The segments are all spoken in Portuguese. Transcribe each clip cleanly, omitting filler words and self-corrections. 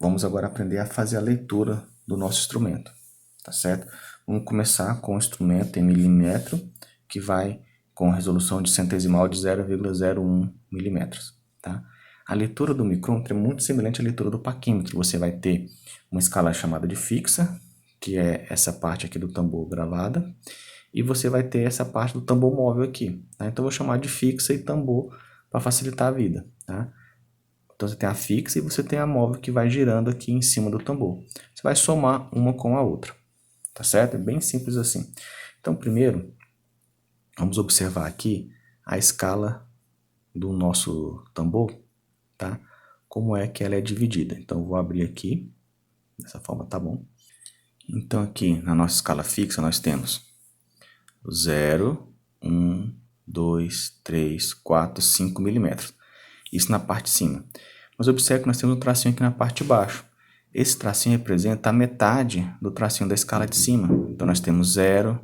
vamos agora aprender a fazer a leitura do nosso instrumento, tá certo? Vamos começar com o instrumento em milímetro, que vai com resolução de centesimal de 0,01 milímetros, tá? A leitura do micrômetro é muito semelhante à leitura do paquímetro. Você vai ter uma escala chamada de fixa, que é essa parte aqui do tambor gravada, e você vai ter essa parte do tambor móvel aqui, tá? Então eu vou chamar de fixa e tambor para facilitar a vida, tá? Então você tem a fixa e você tem a móvel que vai girando aqui em cima do tambor. Você vai somar uma com a outra, tá certo? É bem simples assim. Então primeiro, vamos observar aqui a escala do nosso tambor, tá? Como é que ela é dividida. Então eu vou abrir aqui, dessa forma tá bom. Então aqui na nossa escala fixa nós temos 0, 1, 2, 3, 4, 5 milímetros. Isso na parte de cima. Mas observe que nós temos um tracinho aqui na parte de baixo. Esse tracinho representa a metade do tracinho da escala de cima. Então nós temos 0,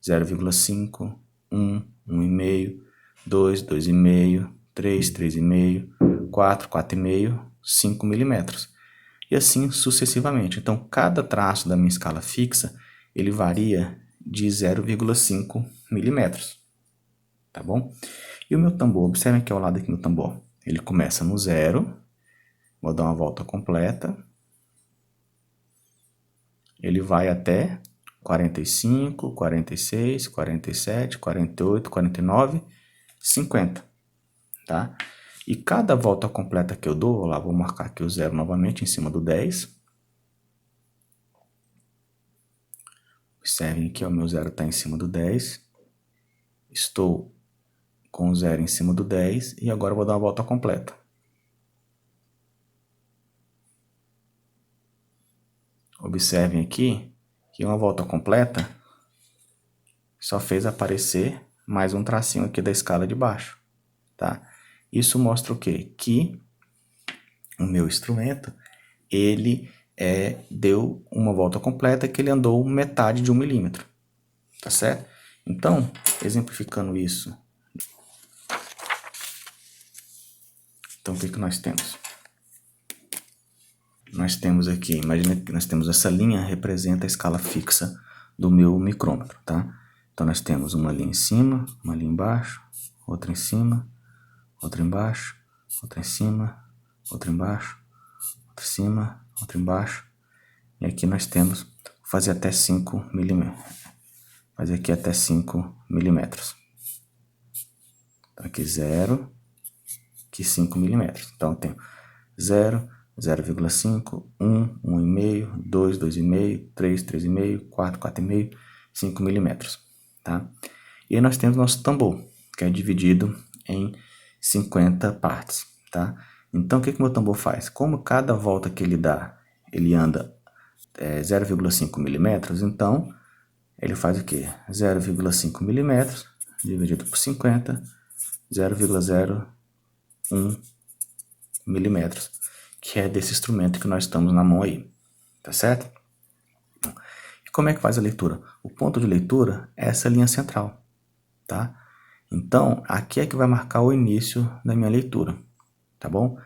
0,5, 1, 1,5, 2, 2,5, 3, 3,5, 4, 4,5, 5 milímetros. E assim sucessivamente. Então cada traço da minha escala fixa, ele varia de 0,5 milímetros. Tá bom? E o meu tambor, observem aqui ao lado aqui no tambor. Ele começa no 0, vou dar uma volta completa. Ele vai até 45, 46, 47, 48, 49, 50, tá? E cada volta completa que eu dou, lá vou marcar aqui o 0 novamente em cima do 10. Observem que o meu 0 está em cima do 10. Estou com o 0 em cima do 10 e agora eu vou dar uma volta completa. Observem aqui que uma volta completa só fez aparecer mais um tracinho aqui da escala de baixo, tá? Isso mostra o quê? Que o meu instrumento, ele deu uma volta completa, que ele andou metade de 1 milímetro, tá certo? Então, exemplificando isso, então o que nós temos? Nós temos aqui, imagina que nós temos essa linha, representa a escala fixa do meu micrômetro, tá? Então nós temos uma linha em cima, uma linha embaixo, outra em cima, outra embaixo, outra em cima, outra embaixo, outra em cima, outra embaixo. E aqui nós temos, vou fazer até 5 milímetros. Fazer aqui até 5 milímetros. Então aqui 0, aqui 5 milímetros. Então eu tenho 0, 0,5, 1, 1,5, 2, 2,5, 3, 3,5, 4, 4,5, 5 milímetros, tá? E aí nós temos nosso tambor, que é dividido em 50 partes, tá? Então o que o meu tambor faz? Como cada volta que ele dá, ele anda 0,5 milímetros, então ele faz o quê? 0,5 milímetros dividido por 50, 0,01 milímetros, que é desse instrumento que nós estamos na mão aí, tá certo? E como é que faz a leitura? O ponto de leitura é essa linha central, tá? Então, aqui é que vai marcar o início da minha leitura, tá bom?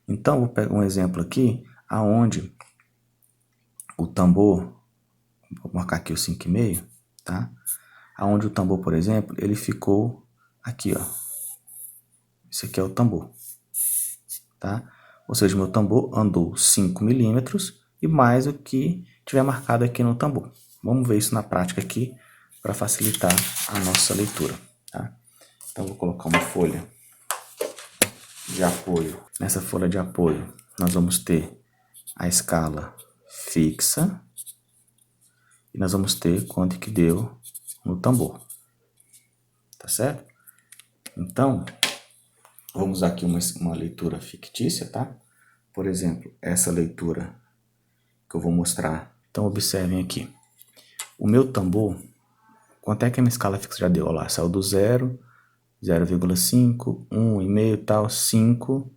Então, vou pegar um exemplo aqui, aonde o tambor, vou marcar aqui o 5,5, tá? Aonde o tambor, por exemplo, ele ficou aqui, ó. Esse aqui é o tambor, tá? Ou seja, meu tambor andou 5 milímetros e mais o que tiver marcado aqui no tambor. Vamos ver isso na prática aqui para facilitar a nossa leitura, tá? Então, vou colocar uma folha de apoio. Nessa folha de apoio, nós vamos ter a escala fixa e nós vamos ter quanto que deu no tambor, tá certo? Então, vamos usar aqui uma leitura fictícia, tá? Por exemplo, essa leitura que eu vou mostrar. Então, observem aqui. O meu tambor, quanto é que a minha escala fixa já deu? Olha lá, saiu do 0, 0,5, 1,5 e tal, 5,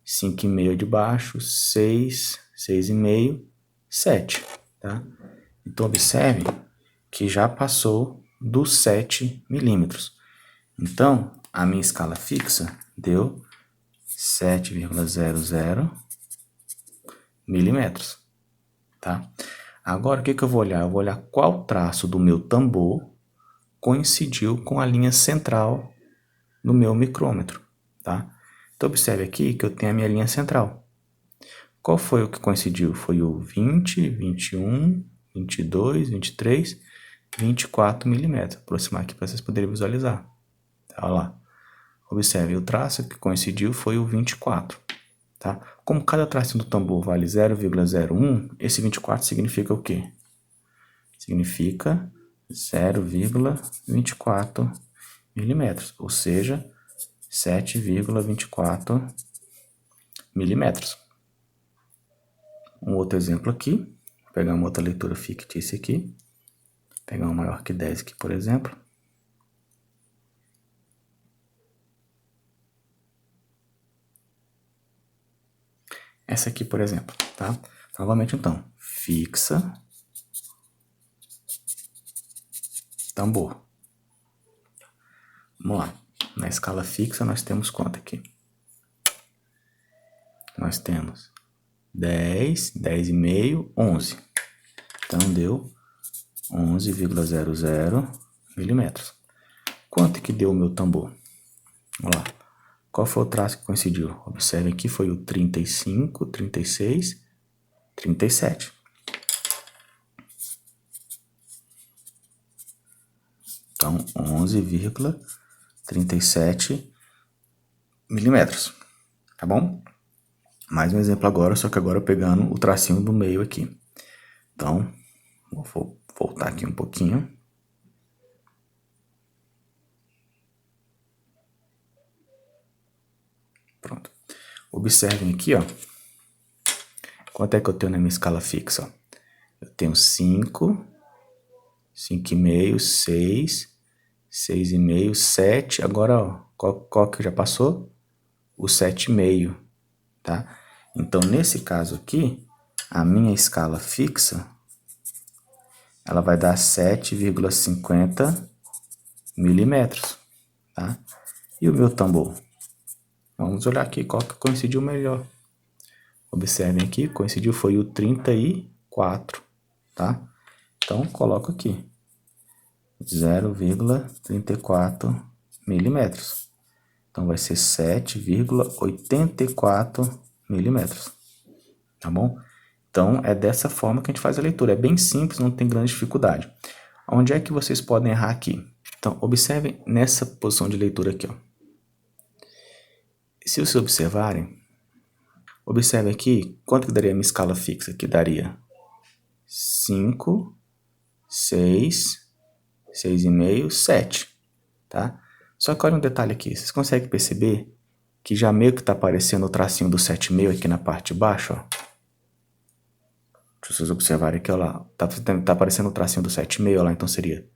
5,5 de baixo, 6, 6,5, 7, tá? Então, observem que já passou dos 7 milímetros. Então, a minha escala fixa deu 7,00 milímetros, tá? Agora, o que eu vou olhar? Eu vou olhar qual traço do meu tambor coincidiu com a linha central no meu micrômetro, tá? Então, observe aqui que eu tenho a minha linha central. Qual foi o que coincidiu? Foi o 20, 21, 22, 23, 24 milímetros. Vou aproximar aqui para vocês poderem visualizar. Olha lá. Observe, o traço que coincidiu foi o 24. Tá? Como cada tracinho do tambor vale 0,01, esse 24 significa o quê? Significa 0,24 milímetros, ou seja, 7,24 milímetros. Um outro exemplo aqui, vou pegar uma outra leitura fictícia aqui, vou pegar uma maior que 10 aqui, por exemplo. Essa aqui, por exemplo, tá? Novamente, então, fixa, tambor. Vamos lá. Na escala fixa, nós temos quanto aqui? Nós temos 10, 10,5, 11. Então, deu 11,00 milímetros. Quanto que deu o meu tambor? Vamos lá. Qual foi o traço que coincidiu? Observe aqui, foi o 35, 36, 37. Então, 11,37 milímetros. Tá bom? Mais um exemplo agora, só que agora pegando o tracinho do meio aqui. Então, vou voltar aqui um pouquinho. Pronto. Observem aqui, ó. Quanto é que eu tenho na minha escala fixa? Ó? Eu tenho 5, 5,5, 6, 6,5, 7. Agora, ó, qual que já passou? O 7,5, tá? Então, nesse caso aqui, a minha escala fixa, ela vai dar 7,50 milímetros, tá? E o meu tambor? Vamos olhar aqui qual que coincidiu melhor. Observem aqui, coincidiu foi o 34, tá? Então, coloco aqui 0,34 milímetros. Então, vai ser 7,84 milímetros, tá bom? Então, é dessa forma que a gente faz a leitura. É bem simples, não tem grande dificuldade. Onde é que vocês podem errar aqui? Então, observem nessa posição de leitura aqui, ó. Se vocês observarem, observe aqui, quanto que daria a minha escala fixa? Que daria 5, 6, 6,5, 7, tá? Só que olha um detalhe aqui, vocês conseguem perceber que já meio que está aparecendo o tracinho do 7,5 aqui na parte de baixo, ó. Se vocês observarem aqui, ó lá, tá aparecendo o tracinho do 7,5 lá, então seria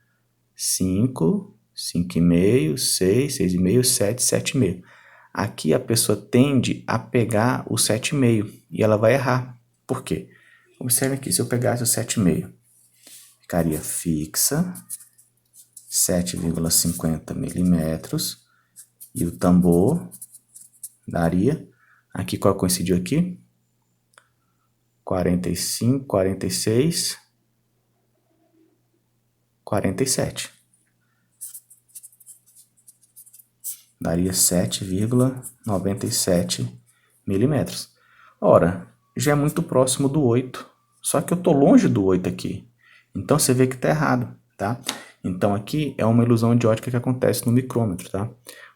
5, 5,5, 6, 6,5, 7, 7,5. Aqui a pessoa tende a pegar o 7,5 e ela vai errar. Por quê? Observe aqui, se eu pegasse o 7,5, ficaria fixa, 7,50 milímetros, e o tambor daria, aqui qual coincidiu aqui? 45, 46, 47. Daria 7,97 milímetros. Ora, já é muito próximo do 8, só que eu estou longe do 8 aqui. Então, você vê que está errado, tá? Então, aqui é uma ilusão de ótica que acontece no micrômetro, tá?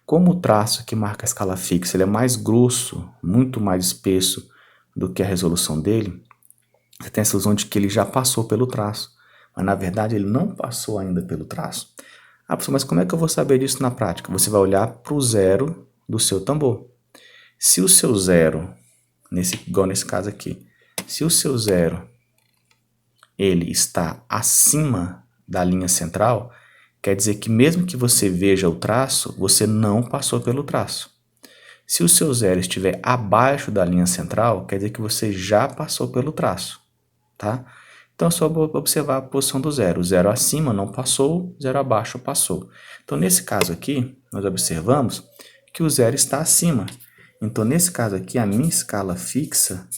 Como o traço que marca a escala fixa ele é mais grosso, muito mais espesso do que a resolução dele, você tem essa ilusão de que ele já passou pelo traço. Mas, na verdade, ele não passou ainda pelo traço. Ah, professor, mas como é que eu vou saber disso na prática? Você vai olhar para o zero do seu tambor. Se o seu zero, igual nesse caso aqui, se o seu zero ele está acima da linha central, quer dizer que mesmo que você veja o traço, você não passou pelo traço. Se o seu zero estiver abaixo da linha central, quer dizer que você já passou pelo traço, tá? Então é só observar a posição do zero. O zero acima não passou, zero abaixo passou. Então nesse caso aqui, nós observamos que o zero está acima. Então nesse caso aqui, a minha escala fixa,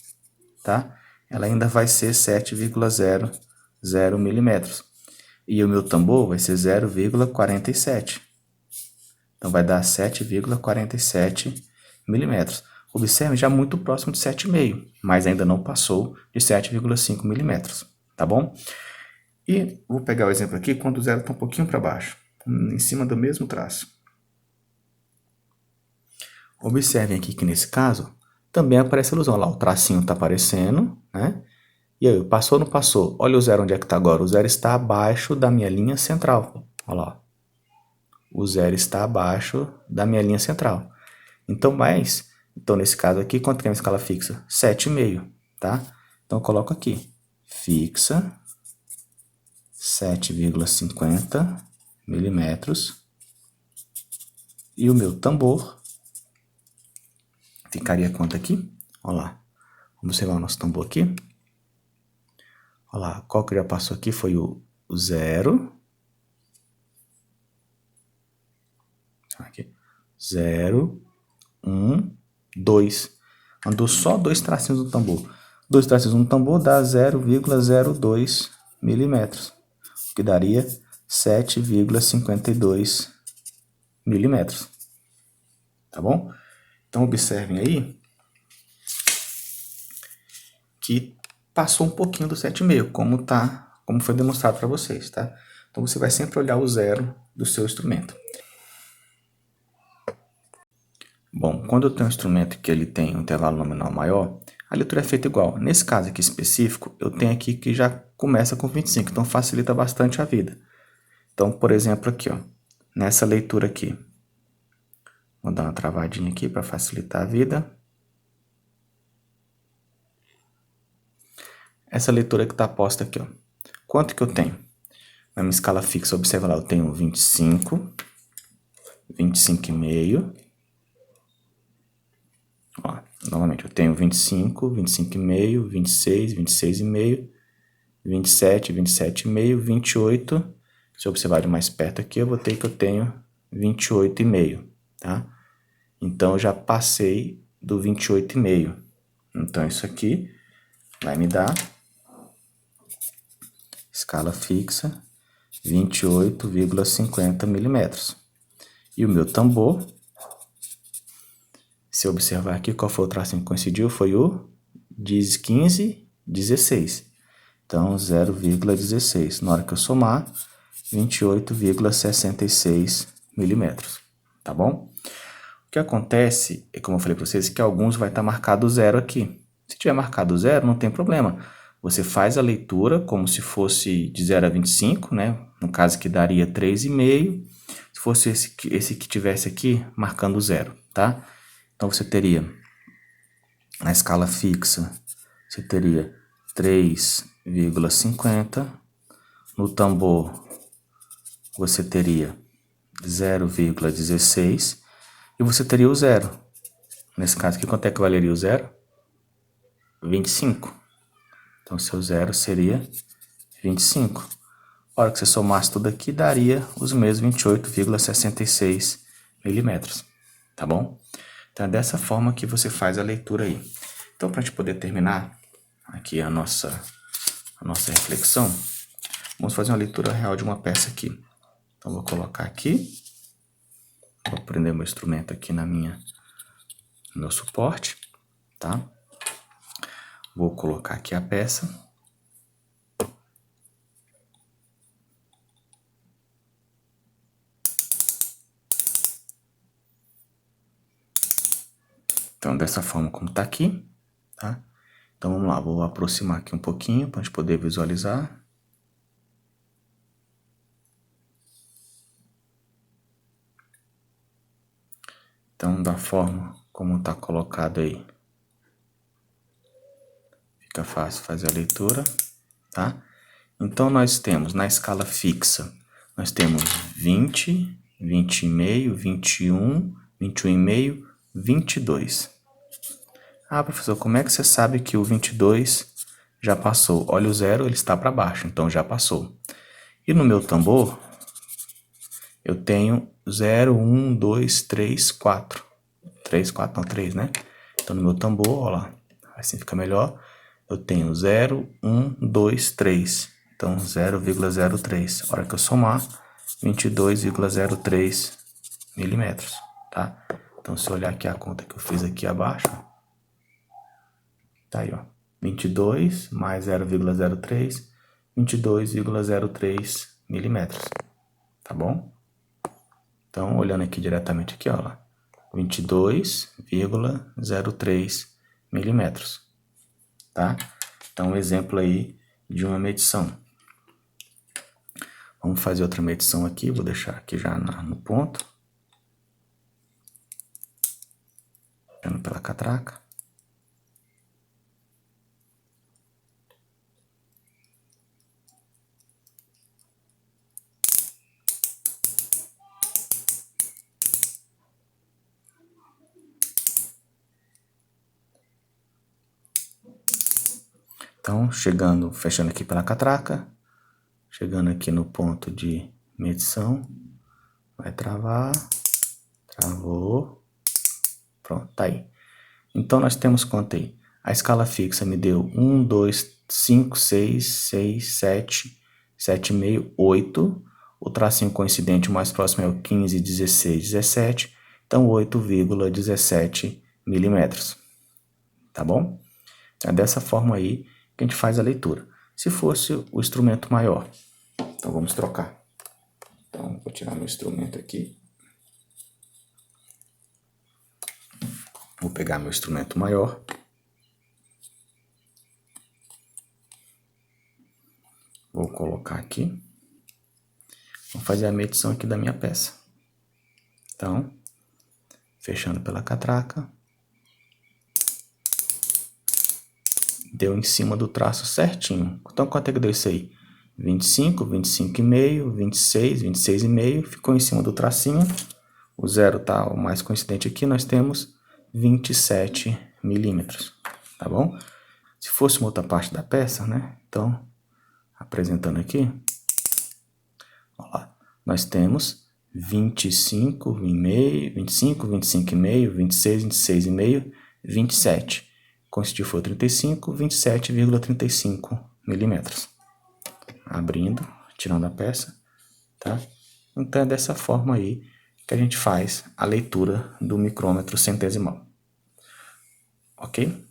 tá? ela ainda vai ser 7,00 milímetros. E o meu tambor vai ser 0,47. Então, vai dar 7,47 milímetros. Observe, já muito próximo de 7,5, mas ainda não passou de 7,5 milímetros, tá bom? E vou pegar o exemplo aqui quando o zero está um pouquinho para baixo, em cima do mesmo traço. Observem aqui que nesse caso também aparece a ilusão. Lá o tracinho está aparecendo, né? E aí, passou ou não passou? Olha o zero onde é que está agora. O zero está abaixo da minha linha central. Olha lá. O zero está abaixo da minha linha central. Então, nesse caso aqui, quanto que é a minha escala fixa? 7,5, tá? Então, eu coloco aqui. Fixa 7,50 milímetros. E o meu tambor ficaria quanto aqui? Olha lá. Vamos observar o nosso tambor aqui. Olha lá, qual que já passou aqui foi o 0. Aqui. 0, 1, 2. Andou só 2 tracinhos no tambor. 2 tracinhos no tambor dá 0,02 milímetros, que daria 7,52 milímetros. Tá bom? Então, observem aí que passou um pouquinho do 7,5, como foi demonstrado para vocês, tá? Então, você vai sempre olhar o zero do seu instrumento. Bom, quando eu tenho um instrumento que ele tem um intervalo nominal maior, a leitura é feita igual. Nesse caso aqui específico, eu tenho aqui que já começa com 25, então facilita bastante a vida. Então, por exemplo, aqui, ó, nessa leitura aqui, vou dar uma travadinha aqui para facilitar a vida. Essa leitura que está posta aqui, ó, quanto que eu tenho? Na minha escala fixa, observa lá, eu tenho 25, 25,5. Ó, novamente, eu tenho 25, 25,5, 26, 26,5, 27, 27,5, 28. Se eu observar de mais perto aqui, eu vou ter que eu tenho 28,5, tá? Então, eu já passei do 28,5. Então, isso aqui vai me dar escala fixa 28,50 milímetros. E o meu tambor, se eu observar aqui, qual foi o tracinho que coincidiu? Foi o 15, 16. Então, 0,16. Na hora que eu somar, 28,66 milímetros. Tá bom? O que acontece, como eu falei para vocês, é que alguns vai estar marcado zero aqui. Se tiver marcado zero, não tem problema. Você faz a leitura como se fosse de 0 a 25, né? No caso que daria 3,5. Se fosse esse que tivesse aqui, marcando zero, tá? Então, você teria, na escala fixa, você teria 3,50. No tambor, você teria 0,16. E você teria o zero. Nesse caso aqui, quanto é que valeria o zero? 25. Então, seu zero seria 25. A hora que você somasse tudo aqui, daria os mesmos 28,66 milímetros. Tá bom? Então, é dessa forma que você faz a leitura aí. Então, para a gente poder terminar aqui a nossa reflexão, vamos fazer uma leitura real de uma peça aqui. Então, vou colocar aqui. Vou prender meu instrumento aqui no meu suporte, tá? Vou colocar aqui a peça. Então, dessa forma como tá aqui, tá? Então, vamos lá, vou aproximar aqui um pouquinho para a gente poder visualizar. Então, da forma como tá colocado aí, fica fácil fazer a leitura, tá? Então, nós temos na escala fixa, nós temos 20, 20,5, 21, 21,5, 22. Ah, professor, como é que você sabe que o 22 já passou? Olha o zero, ele está para baixo, então já passou. E no meu tambor, eu tenho 0, 1, 2, 3, 4. 3, 4, não, 3, né? Então, no meu tambor, ó lá, assim fica melhor. eu tenho 0, 1, 2, 3. Então, 0,03. A hora que eu somar, 22,03 milímetros, tá? Então, se eu olhar aqui a conta que eu fiz aqui abaixo, tá aí, ó. 22 mais 0,03, 22,03 milímetros, tá bom? Então, olhando aqui diretamente aqui, ó, 22,03 milímetros, tá? Então, um exemplo aí de uma medição. Vamos fazer outra medição aqui, vou deixar aqui já no ponto. Olhando pela catraca. Então, fechando aqui pela catraca, chegando aqui no ponto de medição, vai travar, travou, pronto, tá aí. Então, nós temos quanto aí? A escala fixa me deu 1, 2, 5, 6, 6, 7, 7,5, 8. O tracinho coincidente, o mais próximo é o 15, 16, 17. Então, 8,17 milímetros. Tá bom? É dessa forma aí que a gente faz a leitura. Se fosse o instrumento maior, então vamos trocar. Então, vou tirar meu instrumento aqui. Vou pegar meu instrumento maior. Vou colocar aqui. Vou fazer a medição aqui da minha peça. Então, fechando pela catraca. Deu em cima do traço certinho. Então, quanto é que deu isso aí? 25, 25,5, 26, 26,5. Ficou em cima do tracinho. O zero tá o mais coincidente aqui. Nós temos 27 milímetros. Tá bom? Se fosse uma outra parte da peça, né? Então, apresentando aqui. Olha lá. Nós temos 25,5, 25, 25,5, 26, 26,5, 27. Constituiu foi 35, 27,35 milímetros. Abrindo, tirando a peça, tá? Então é dessa forma aí que a gente faz a leitura do micrômetro centesimal. Ok?